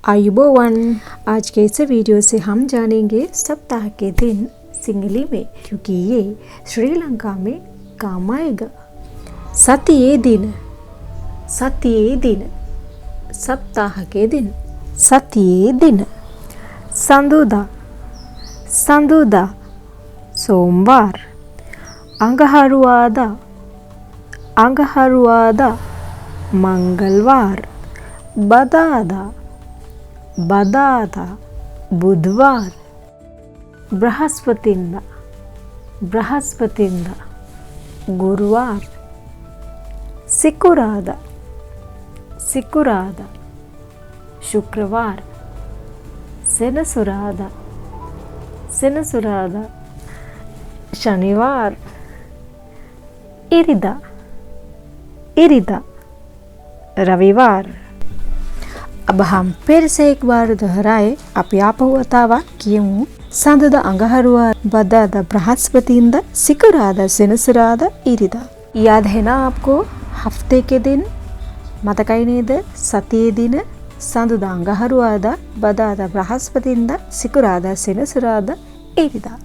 आयुबोवन। आज के इस वीडियो से हम जानेंगे सप्ताह के दिन सिंगली में, क्योंकि ये श्रीलंका में काम आएगा। सतिये दिन, सतिये दिन, सप्ताह के दिन, सतिये दिन। संदुदा, संदुदा, सोमवार। अंगहरुआदा, अंगहरुआदा, मंगलवार। बदादा, बदादा, बुधवार। बृहस्पतिंदा, बृहस्पतिंदा, गुरुवार। सिकुरादा, सिकुरादा, शुक्रवार। सेनसुरादा, सेनसुरादा, शनिवार। इरिदा, इरिदा, रविवार। अब हम फिर से एक बार दोहराए। आप यहाँ बतावा क्यों संदुदा अंगहरुआ बदादा बृहस्पतिंदा सिकुरादा सेनसुरादा इरिदा। याद है ना आपको? हफ्ते के दिन मतकैनेद सतिये दिन संदुदा अंगहरुआदा बदादा बृहस्पतिंदा सिकुरादा सेनसुरादा इरिदा।